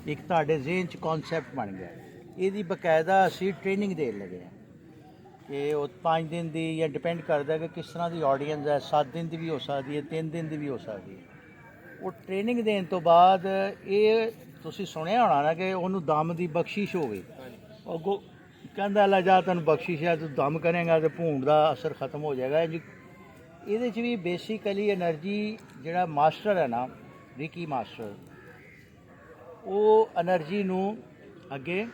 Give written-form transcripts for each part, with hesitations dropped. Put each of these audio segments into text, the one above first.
ਇੱਕ ਤੁਹਾਡੇ ਜ਼ਿਹਨ 'ਚ ਕਨਸੈਪਟ ਬਣ ਗਿਆ। ਇਹਦੀ ਬਕਾਇਦਾ ਅਸੀਂ ਟ੍ਰੇਨਿੰਗ ਦੇਣ ਲੱਗੇ ਹਾਂ ਕਿ ਉਹ 5 ਦਿਨ ਦੀ ਜਾਂ ਡਿਪੈਂਡ ਕਰਦਾ ਕਿ ਕਿਸ ਤਰ੍ਹਾਂ ਦੀ ਆਡੀਅנס ਹੈ, 7 ਦਿਨ ਦੀ ਵੀ ਹੋ ਸਕਦੀ ਹੈ, 3 ਦਿਨ ਦੀ ਵੀ ਹੋ ਸਕਦੀ ਹੈ। ਉਹ ਟ੍ਰੇਨਿੰਗ ਦੇਣ ਤੋਂ ਬਾਅਦ ਇਹ ਤੁਸੀਂ ਸੁਣਿਆ ਹੋਣਾ ਨਾ ਕਿ ਉਹਨੂੰ ਦਮ ਦੀ ਬਖਸ਼ਿਸ਼ ਹੋ ਗਈ। ਅੱਗੋਂ ਕਹਿੰਦਾ ਲੈ ਜਾ ਤੈਨੂੰ ਬਖਸ਼ਿਸ਼ ਹੈ, ਤੂੰ ਦਮ ਕਰੇਂਗਾ ਤੇ ਭੂਣ ਦਾ ਅਸਰ ਖਤਮ ਹੋ ਜਾਏਗਾ। ਇਹਦੇ 'ਚ ਵੀ ਬੇਸਿਕਲੀ એનર્ਜੀ ਜਿਹੜਾ ਮਾਸਟਰ ਹੈ ਨਾ, ਰਿਕੀ ਮਾਸਟਰ, ਉਹ એનર્ਜੀ ਨੂੰ ਅੱਗੇ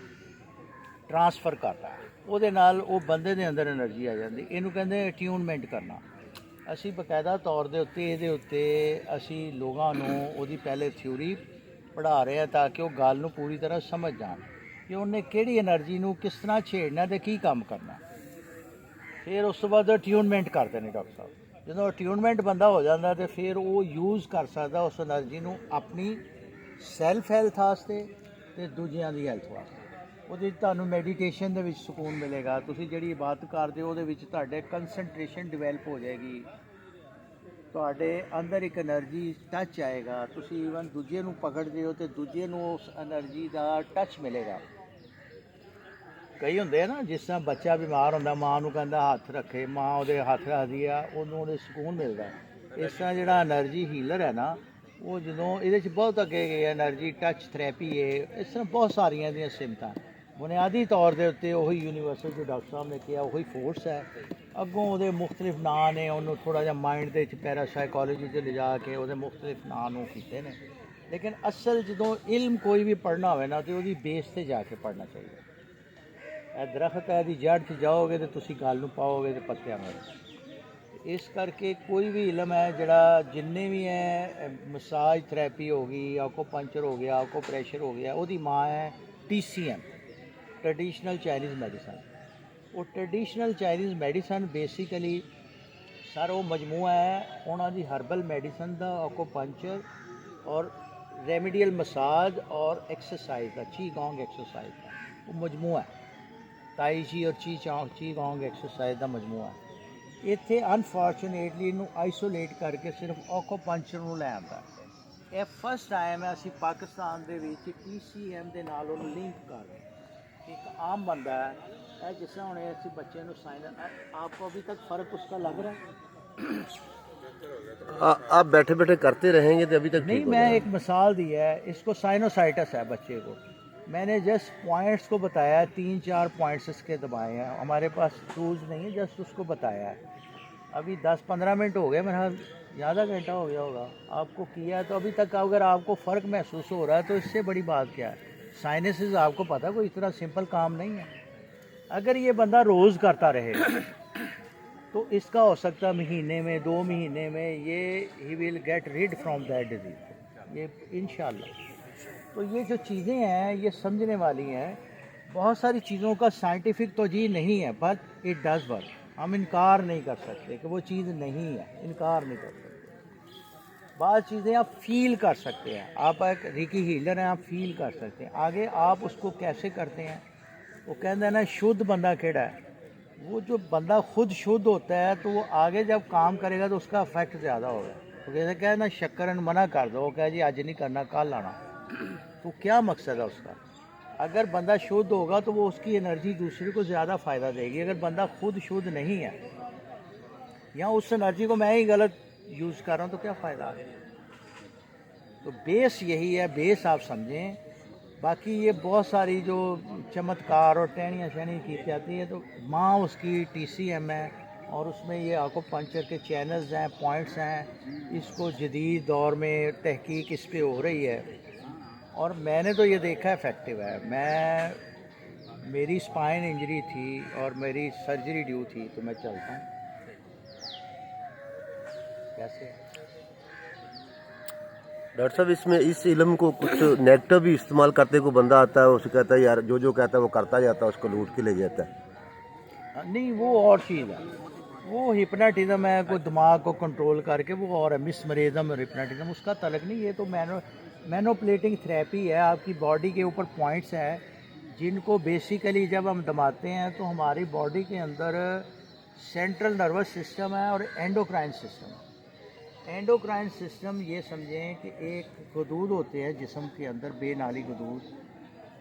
ਟਰਾਂਸਫਰ ਕਰਦਾ। ਉਹਦੇ ਨਾਲ ਉਹ ਬੰਦੇ ਦੇ ਅੰਦਰ એનર્ਜੀ ਆ ਜਾਂਦੀ। ਇਹਨੂੰ ਕਹਿੰਦੇ ਅਟਿਊਨਮੈਂਟ ਕਰਨਾ। ਅਸੀਂ ਬਕਾਇਦਾ ਤੌਰ ਦੇ ਉੱਤੇ ਇਹਦੇ ਉੱਤੇ ਅਸੀਂ ਲੋਕਾਂ ਨੂੰ ਉਹਦੀ ਪਹਿਲੇ ਥਿਊਰੀ ਪੜ੍ਹਾ ਰਹੇ ਹਾਂ ਤਾਂ ਕਿ ਉਹ ਗੱਲ ਨੂੰ ਪੂਰੀ ਤਰ੍ਹਾਂ ਸਮਝ ਜਾਣ ਕਿ ਉਹਨੇ ਕਿਹੜੀ એનર્ਜੀ ਨੂੰ ਕਿਸ ਤਰ੍ਹਾਂ ਛੇੜਨਾ ਤੇ ਕੀ ਕੰਮ ਕਰਨਾ। ਫਿਰ ਉਸ ਤੋਂ ਬਾਅਦ ਅਟਿਊਨਮੈਂਟ ਕਰਦੇ ਨੇ ਡਾਕਟਰ ਸਾਹਿਬ। ਜਦੋਂ ਅਟਿਊਨਮੈਂਟ ਬੰਦਾ ਹੋ ਜਾਂਦਾ ਤੇ ਫਿਰ ਉਹ ਯੂਜ਼ ਕਰ ਸਕਦਾ ਉਸ એનર્ਜੀ ਨੂੰ ਆਪਣੀ ਸੈਲਫ ਹੈਲਥ ਵਾਸਤੇ ਤੇ ਦੂਜਿਆਂ ਦੀ ਹੈਲਥ ਵਾਸਤੇ। ਉਹਦੇ 'ਚ ਤੁਹਾਨੂੰ ਮੈਡੀਟੇਸ਼ਨ ਦੇ ਵਿੱਚ ਸਕੂਨ ਮਿਲੇਗਾ। ਤੁਸੀਂ ਜਿਹੜੀ ਇਬਾਦਤ ਕਰਦੇ ਹੋ ਉਹਦੇ ਵਿੱਚ ਤੁਹਾਡੇ ਕੰਸਨਟ੍ਰੇਸ਼ਨ ਡਿਵੈਲਪ ਹੋ ਜਾਏਗੀ। ਤੁਹਾਡੇ ਅੰਦਰ ਇੱਕ એનર્ਜੀ ਟੱਚ ਆਏਗਾ। ਤੁਸੀਂ ਈਵਨ ਦੂਜੇ ਨੂੰ ਪਕੜਦੇ ਹੋ ਤੇ ਦੂਜੇ ਨੂੰ ਉਸ એનર્ਜੀ ਦਾ ਟੱਚ ਮਿਲੇਗਾ। ਕਈ ਹੁੰਦੇ ਆ ਨਾ, ਜਿਸ ਤਰ੍ਹਾਂ ਬੱਚਾ ਬਿਮਾਰ ਹੁੰਦਾ, ਮਾਂ ਨੂੰ ਕਹਿੰਦਾ ਹੱਥ ਰੱਖੇ, ਮਾਂ ਉਹਦੇ ਹੱਥ ਰੱਖਦੀ ਆ, ਉਹਨੂੰ ਉਹਦੇ ਸਕੂਨ ਮਿਲਦਾ। ਇਸ ਤਰ੍ਹਾਂ ਜਿਹੜਾ એનર્ਜੀ ਹੀਲਰ ਹੈ ਨਾ, ਉਹ ਜਦੋਂ ਇਹਦੇ 'ਚ ਬਹੁਤ ਅੱਗੇ ਗਏ, એનર્ਜੀ ਟੱਚ ਥੈਰੇਪੀ ਹੈ, ਇਸ ਤਰ੍ਹਾਂ ਬਹੁਤ ਸਾਰੀਆਂ ਇਹਦੀਆਂ ਸਿਮਤਾਂ। ਬੁਨਿਆਦੀ ਤੌਰ ਦੇ ਉੱਤੇ ਉਹੀ ਯੂਨੀਵਰਸਲ ਜੋ ਡਾਕਟਰ ਸਾਹਿਬ ਨੇ ਕਿਹਾ ਉਹੀ ਫੋਰਸ ਹੈ। ਅੱਗੋਂ ਉਹਦੇ ਮੁਖਤਲਿਫ ਨਾਂ ਨੇ, ਉਹਨੂੰ ਥੋੜ੍ਹਾ ਜਿਹਾ ਮਾਇੰਡ ਦੇ ਵਿੱਚ ਪੈਰਾਸਾਈਕੋਲੋਜੀ 'ਚ ਲਿਜਾ ਕੇ ਉਹਦੇ ਮੁਖਤਲਿਫ ਨਾਂ ਨੂੰ ਕੀਤੇ ਨੇ। ਲੇਕਿਨ ਅਸਲ ਜਦੋਂ ਇਲਮ ਕੋਈ ਵੀ ਪੜ੍ਹਨਾ ਹੋਵੇ ਨਾ, ਤਾਂ ਉਹਦੀ ਬੇਸ 'ਤੇ ਜਾ ਕੇ ਪੜ੍ਹਨਾ ਚਾਹੀਦਾ। ਇਹ ਦਰਖਤ ਹੈ, ਇਹਦੀ ਜੜ੍ਹ 'ਚ ਜਾਓਗੇ ਤਾਂ ਤੁਸੀਂ ਗੱਲ ਨੂੰ ਪਾਓਗੇ ਤੇ ਪੱਤਿਆਂ ਨੂੰ। ਇਸ ਕਰਕੇ ਕੋਈ ਵੀ ਇਲਮ ਹੈ ਜਿਹੜਾ ਜਿੰਨੇ ਵੀ ਹੈ, ਮਸਾਜ ਥੈਰੇਪੀ ਹੋ ਗਈ, ਆਕੋਪੰਚਰ ਹੋ ਗਿਆ, ਆਕੋਪ੍ਰੈਸ਼ਰ ਹੋ ਗਿਆ, ਉਹਦੀ ਮਾਂ ਹੈ TCM, ਟ੍ਰੈਡੀਸ਼ਨਲ ਚਾਈਨੀਜ਼ ਮੈਡੀਸਨ। ਉਹ traditional Chinese medicine basically sir ਉਹ ਮਜਮੂਆ ਹੈ ਉਹਨਾਂ ਦੀ ਹਰਬਲ ਮੈਡੀਸਨ ਦਾ, ਆਕੋਪੰਚਰ ਔਰ ਰੈਮੀਡੀਅਲ ਮਸਾਜ ਔਰ ਐਕਸਰਸਾਈਜ਼ ਦਾ, ਚੀਗੋਂਗ ਐਕਸਰਸਾਈਜ਼ ਦਾ ਉਹ ਮਜਮੂਆ ਹੈ। ਤਾਈ ਜੀ ਔਰ ਚੀਗੋਂਗ ਐਕਸਰਸਾਈਜ਼ ਦਾ ਮਜਮੂਆ ਹੈ। ਇੱਥੇ ਅਨਫੋਰਚੂਨੇਟਲੀ ਇਹਨੂੰ ਆਈਸੋਲੇਟ ਕਰਕੇ ਸਿਰਫ ਆਕੋਪੰਚਰ ਨੂੰ ਲੈ ਆਉਂਦਾ। ਇਹ ਫਸਟ ਟਾਈਮ ਹੈ ਅਸੀਂ ਪਾਕਿਸਤਾਨ ਦੇ ਵਿੱਚ TCM ਦੇ ਨਾਲ ਉਹਨੂੰ ਲਿੰਕ ਕਰ ਰਹੇ। ਇੱਕ ਆਮ ਬੰਦਾ ਹੈ, ਇਹ ਜਿਸ ਤਰ੍ਹਾਂ ਹੁਣ ਅਸੀਂ ਬੱਚੇ ਨੂੰ ਸਾइन, आपको अभी तक फ़र्क उसका लग रहा है? आप बैठे बैठे करते रहेंगे तो अभी तक नहीं, मैं एक मिसाल दी है। इसको साइनोसाइटस है बच्चे को, मैंने जस्ट पॉइंट्स को बताया है, 3-4 पॉइंट्स इसके दबाए हैं। हमारे पास टूल्स नहीं है, जस्ट उसको बताया है। अभी 10-15 मिनट हो गए, मेरा आधा घंटा हो गया होगा आपको किया है। तो अभी तक अगर आपको फ़र्क महसूस हो रहा है तो इससे बड़ी बात क्या है। साइनसेस आपको पता कोई इतना सिंपल काम नहीं है। अगर ये बंदा रोज़ करता रहे तो इसका हो सकता है महीने में, 2 महीने में ये he will get rid from that disease, ये इंशाल्लाह। तो ये जो चीज़ें हैं ये समझने वाली हैं। बहुत सारी चीज़ों का साइंटिफिक तो जी नहीं है, बट इट डज़ वर्क। हम इनकार नहीं कर सकते कि वो चीज़ नहीं है, इनकार नहीं कर सकते। बाद चीज़ें आप फील कर सकते हैं। आप एक रिकी हीलर हैं, आप फील कर सकते हैं। आगे आप उसको कैसे करते हैं, वो कहते हैं ना शुद्ध बंदा केड़ा है, वो जो बंदा खुद शुद्ध होता है तो वो आगे जब काम करेगा तो उसका इफेक्ट ज़्यादा होगा। तो जैसे क्या है ना, शक्कर मना कर दो, कह जी आज नहीं करना कल आना, तो क्या मकसद है उसका। अगर बंदा शुद्ध होगा तो वो उसकी एनर्जी दूसरे को ज़्यादा फ़ायदा देगी। अगर बंदा खुद शुद्ध नहीं है या उस एनर्जी को मैं ही गलत यूज़ कर रहा हूँ तो क्या फ़ायदा है। तो बेस यही है, बेस आप समझें। बाकी ये बहुत सारी जो चमत्कार और टहनियाँ शहनियाँ की जाती है, तो माँ उसकी TCM है और उसमें ये आकुपंक्चर के चैनल्स हैं, पॉइंट्स हैं। इसको जदीद दौर में तहकीक इस पे हो रही है और मैंने तो ये देखा इफेक्टिव है। मेरी स्पाइन इंजरी थी और मेरी सर्जरी ड्यू थी, तो मैं चलता हूँ कैसे। डॉक्टर साहब इसमें इस इल्म को कुछ नेगेटिव भी इस्तेमाल करते को बंदा आता है, उसे कहता है यार जो कहता है वो करता जाता है, उसको लूट के ले जाता है। नहीं, वो और चीज़ है, वो हिप्नोटिज्म है, कोई दिमाग को कंट्रोल करके वो और है। मिसमरिज्म और हिप्नोटिज्म उसका तलक नहीं। ये तो मैनोप्लेटिंग थेरेपी है। आपकी बॉडी के ऊपर पॉइंट्स हैं जिनको बेसिकली जब हम दबाते हैं तो हमारी बॉडी के अंदर सेंट्रल नर्वस सिस्टम है और एंडोक्राइन सिस्टम है। एंडोक्राइन सिस्टम ये समझें कि एक गदूद होते हैं जिस्म के अंदर, बेनाली गदूद,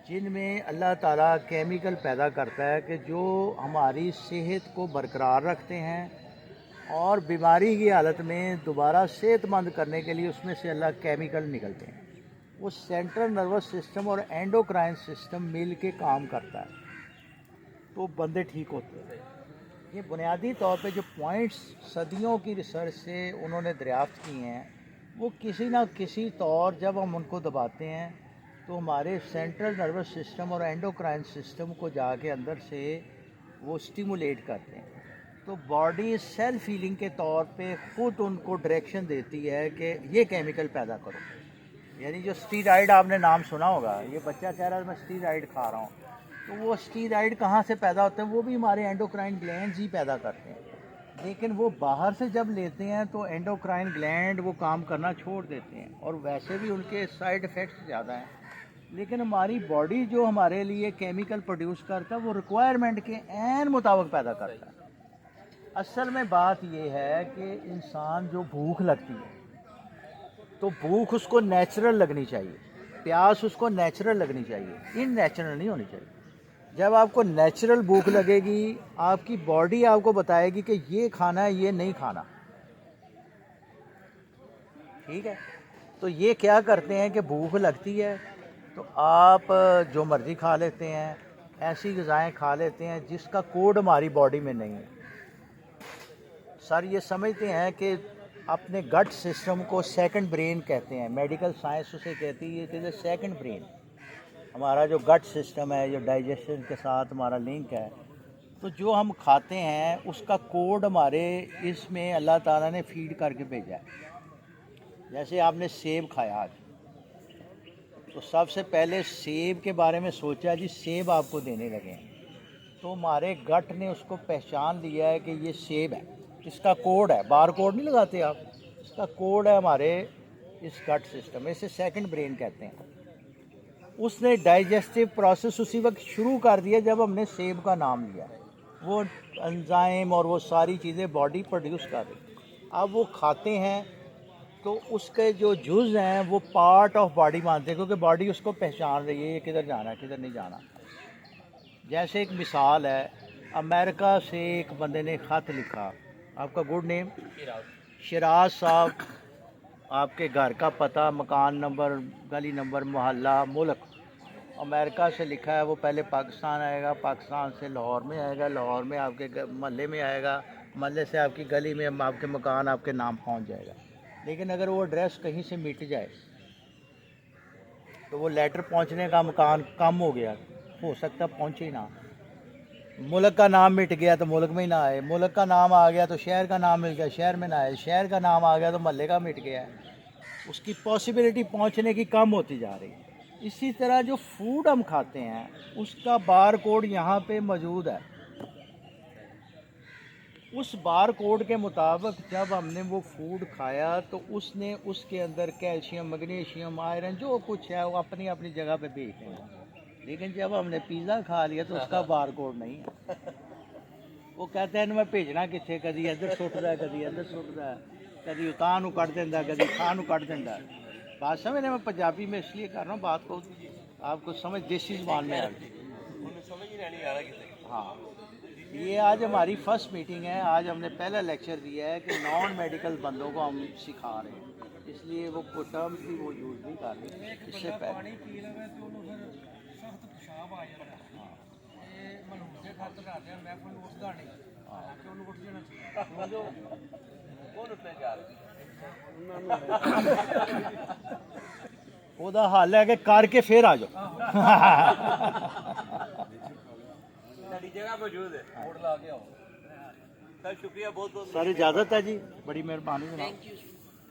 जिनमें अल्लाह ताला केमिकल पैदा करता है कि जो हमारी सेहत को बरकरार रखते हैं और बीमारी की हालत में दोबारा सेहतमंद करने के लिए उसमें से अल्लाह केमिकल निकलते हैं। वो सेंट्रल नर्वस सिस्टम और एंडोक्राइन सिस्टम मिल के काम करता है, तो बंदे ठीक होते हैं। ये बुनियादी तौर पे जो पॉइंट्स सदियों की रिसर्च से उन्होंने दरियाफ्त किए हैं, वो किसी ना किसी तौर जब हम उनको दबाते हैं तो हमारे सेंट्रल नर्वस सिस्टम और एंडोक्राइन सिस्टम को जाके अंदर से वो स्टिमुलेट करते हैं। तो बॉडी सेल्फ हीलिंग के तौर पे खुद उनको डायरेक्शन देती है कि ये केमिकल पैदा करो। यानी जो स्टीरॉइड आपने नाम सुना होगा, ये बच्चा कह रहा है मैं स्टीरॉइड खा रहा हूँ, तो वो स्टीरॉइड कहाँ से पैदा होते हैं? वो भी हमारे एंडोक्राइन ग्लैंड्स ही पैदा करते हैं, लेकिन वो बाहर से जब लेते हैं तो एंडोक्राइन ग्लैंड वो काम करना छोड़ देते हैं, और वैसे भी उनके साइड इफ़ेक्ट्स ज़्यादा हैं। लेकिन हमारी बॉडी जो हमारे लिए केमिकल प्रोड्यूस करता है वो रिक्वायरमेंट के ऐन मुताबिक पैदा करता है। असल में बात ये है कि इंसान जो भूख लगती है तो भूख उसको नेचुरल लगनी चाहिए, प्यास उसको नेचुरल लगनी चाहिए, इननेचुरल नहीं होनी चाहिए। जब आपको नेचुरल भूख लगेगी, आपकी बॉडी आपको बताएगी कि ये खाना है, ये नहीं खाना, ठीक है। तो ये क्या करते हैं कि भूख लगती है तो आप जो मर्ज़ी खा लेते हैं, ऐसी ग़िज़ाएँ खा लेते हैं जिसका कोड हमारी बॉडी में नहीं है। सर ये समझते हैं कि अपने गट सिस्टम को सेकंड ब्रेन कहते हैं, मेडिकल साइंस उसे कहती है कि सेकंड ब्रेन। हमारा जो गट सिस्टम है, जो डाइजेशन के साथ हमारा लिंक है, तो जो हम खाते हैं उसका कोड हमारे इसमें अल्लाह ताला ने फीड करके भेजा है। जैसे आपने सेब खाया आज, तो सबसे पहले सेब के बारे में सोचा जी सेब आपको देने लगे हैं, तो हमारे गट ने उसको पहचान लिया है कि ये सेब है, इसका कोड है, बार कोड नहीं लगाते आप, इसका कोड है हमारे इस गट सिस्टम, इसे सेकंड ब्रेन कहते हैं। उसने डाइजेस्टिव प्रोसेस उसी वक्त शुरू कर दिया जब हमने सेब का नाम लिया। वो एंजाइम और वो सारी चीज़ें बॉडी प्रोड्यूस कर रही। अब वो खाते हैं तो उसके जो जुज़ हैं वो पार्ट ऑफ बॉडी मानते हैं, क्योंकि बॉडी उसको पहचान रही है ये किधर जाना है किधर नहीं जाना। जैसे एक मिसाल है, अमेरिका से एक बंदे ने ख़त लिखा, आपका गुड नेम शिराज साहब, आपके घर का पता, मकान नंबर, गली नंबर, मोहल्ला, मुल्क, अमेरिका से लिखा है। वो पहले पाकिस्तान आएगा, पाकिस्तान से लाहौर में आएगा, लाहौर में आपके महल्ले में आएगा, महल्ले से आपकी गली में, आपके मकान, आपके नाम पहुंच जाएगा। लेकिन अगर वो एड्रेस कहीं से मिट जाए तो वो लेटर पहुंचने का मकान कम हो गया, हो सकता पहुंचे ही ना। मुल्क का नाम मिट गया तो मुल्क में ही ना आए, मुल्क का नाम आ गया तो शहर का नाम मिल गया, शहर में ना आए, शहर का नाम आ गया तो महल्ले का मिट गया। उसकी पॉसिबिलिटी पहुंचने की कम होती जा रही है। इसी तरह जो फूड हम खाते हैं उसका बार कोड यहाँ पे मौजूद है। उस बार कोड के मुताबिक जब हमने वो फूड खाया तो उसने उसके अंदर कैल्शियम, मैग्नीशियम, आयरन जो कुछ है वो अपनी अपनी जगह पे भेजे हैं। लेकिन जब हमने पिज़्ज़ा खा लिया तो उसका बार कोड नहीं है। वो कहते हैं मैं भेजना कितने, कभी इधर सुटता है, कभी इधर सुटता है, कभी उतां नूं कट देंदा, कभी खां नूं कट देंदा। बात समझ रहे, मैं पंजाबी में इसलिए कर रहा हूँ, बात को आपको समझ देसी ज़बान में आ गई। हाँ, ये आज हमारी फर्स्ट मीटिंग है। आज हमने पहला लेक्चर दिया है कि नॉन मेडिकल बंदों को हम सिखा रहे हैं, इसलिए वो टर्म्स भी वो यूज़ नहीं कर रहे। इससे पहले ਉਹਦਾ ਹੱਲ ਹੈ ਕਿ ਕਰਕੇ ਫਿਰ ਆ ਜਾਓ। ਸਾਡੀ ਜਗ੍ਹਾ ਮੌਜੂਦ ਹੈ, ਵੋਟ ਲਾ ਕੇ ਆਓ। ਸਰ ਸ਼ੁਕਰੀਆ ਬਹੁਤ ਬਹੁਤ। ਸਰ ਇਜਾਜ਼ਤ ਹੈ ਜੀ, ਬੜੀ ਮਿਹਰਬਾਨੀ ਜਨਾਬ।